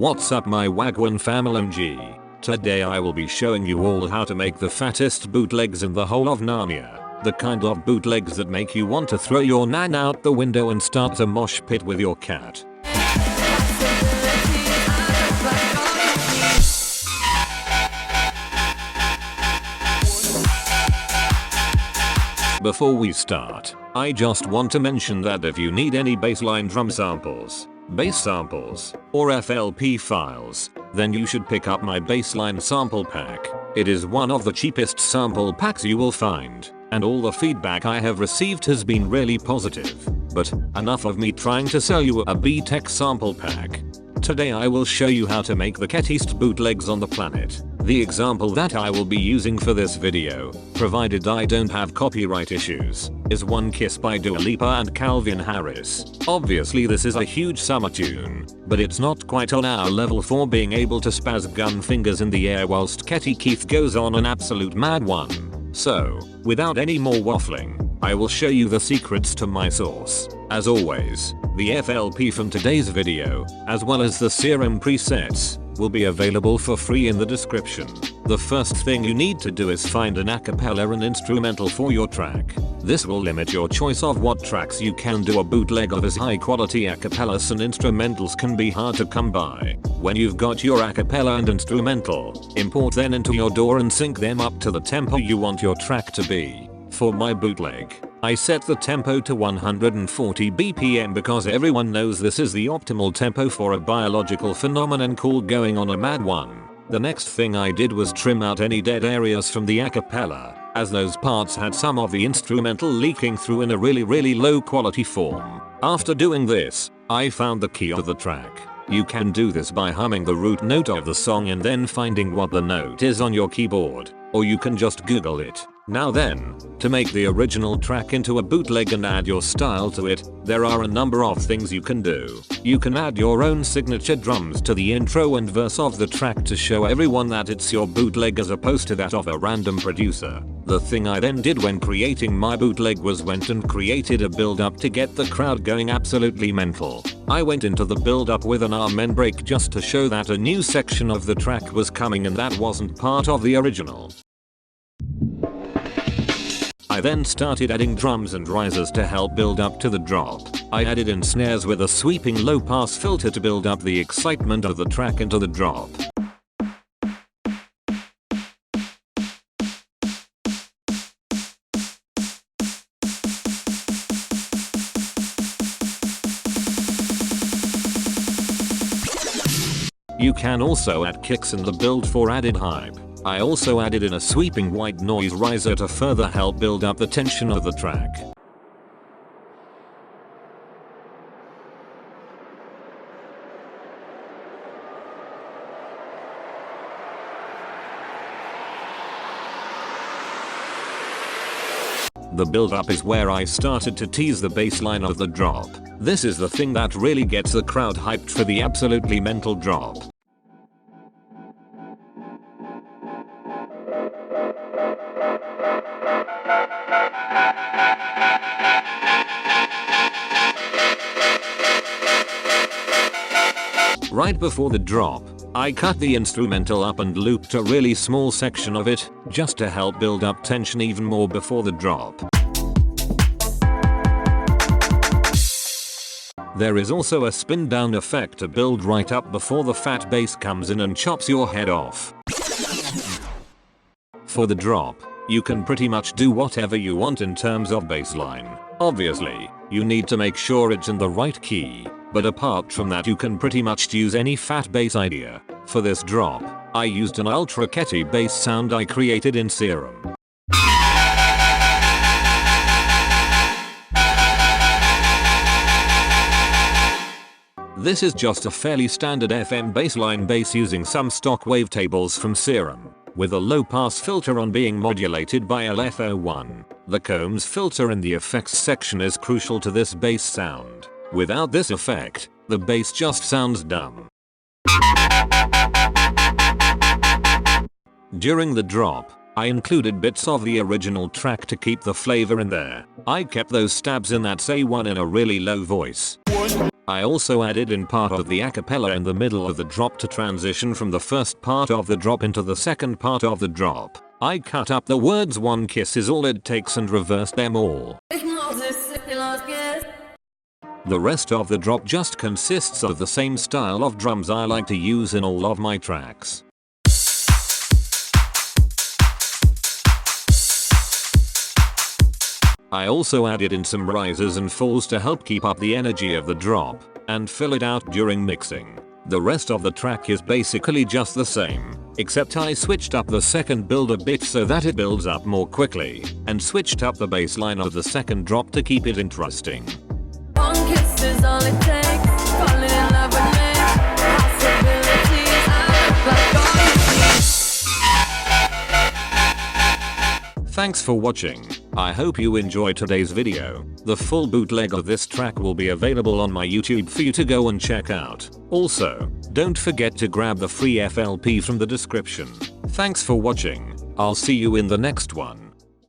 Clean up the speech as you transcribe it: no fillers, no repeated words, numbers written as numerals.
What's up my Wagwan family? Today I will be showing you all how to make the fattest bootlegs in the whole of Narnia. The kind of bootlegs that make you want to throw your nan out the window and start a mosh pit with your cat. Before we start, I just want to mention that if you need any bassline drum samples, bass samples, or FLP files, then you should pick up my Bassline sample pack. It is one of the cheapest sample packs you will find, and all the feedback I have received has been really positive. But enough of me trying to sell you a B-Tech sample pack. Today I will show you how to make the cattiest bootlegs on the planet. The example that I will be using for this video, provided I don't have copyright issues, is One Kiss by Dua Lipa and Calvin Harris. Obviously this is a huge summer tune, but it's not quite on our level for being able to spaz gun fingers in the air whilst Ketty Keith goes on an absolute mad one. So, without any more waffling, I will show you the secrets to my sauce. As always, the FLP from today's video, as well as the serum presets, will be available for free in the description. The first thing you need to do is find an acapella and instrumental for your track. This will limit your choice of what tracks you can do a bootleg of, as high quality acapellas and instrumentals can be hard to come by. When you've got your acapella and instrumental, import them into your DAW and sync them up to the tempo you want your track to be. For my bootleg, I set the tempo to 140 BPM because everyone knows this is the optimal tempo for a biological phenomenon called going on a mad one. The next thing I did was trim out any dead areas from the acapella, as those parts had some of the instrumental leaking through in a really low quality form. After doing this, I found the key of the track. You can do this by humming the root note of the song and then finding what the note is on your keyboard, or you can just Google it. Now then, to make the original track into a bootleg and add your style to it, there are a number of things you can do. You can add your own signature drums to the intro and verse of the track to show everyone that it's your bootleg as opposed to that of a random producer. The thing I then did when creating my bootleg was went and created a build up to get the crowd going absolutely mental. I went into the build up with an amen break just to show that a new section of the track was coming and that wasn't part of the original. I then started adding drums and risers to help build up to the drop. I added in snares with a sweeping low pass filter to build up the excitement of the track into the drop. You can also add kicks in the build for added hype. I also added in a sweeping white noise riser to further help build up the tension of the track. The build up is where I started to tease the bassline of the drop. This is the thing that really gets the crowd hyped for the absolutely mental drop. Right before the drop, I cut the instrumental up and looped a really small section of it, just to help build up tension even more before the drop. There is also a spin down effect to build right up before the fat bass comes in and chops your head off. For the drop, you can pretty much do whatever you want in terms of bassline. Obviously, you need to make sure it's in the right key, but apart from that you can pretty much use any fat bass idea. For this drop, I used an ultra catty bass sound I created in Serum. This is just a fairly standard FM bassline bass using some stock wavetables from Serum, with a low pass filter on being modulated by LFO1. The Combs filter in the effects section is crucial to this bass sound. Without this effect, the bass just sounds dumb. During the drop, I included bits of the original track to keep the flavor in there. I kept those stabs in that say one in a really low voice. I also added in part of the acapella in the middle of the drop to transition from the first part of the drop into the second part of the drop. I cut up the words "one kiss is all it takes" and reversed them all. The rest of the drop just consists of the same style of drums I like to use in all of my tracks. I also added in some rises and falls to help keep up the energy of the drop and fill it out during mixing. The rest of the track is basically just the same, except I switched up the second build a bit so that it builds up more quickly, and switched up the bass line of the second drop to keep it interesting. One kiss is all it takes, falling in love with me, possibilities, I look like Thanks for watching. I hope you enjoyed today's video. The full bootleg of this track will be available on my YouTube for you to go and check out. Also, don't forget to grab the free FLP from the description. Thanks for watching. I'll see you in the next one.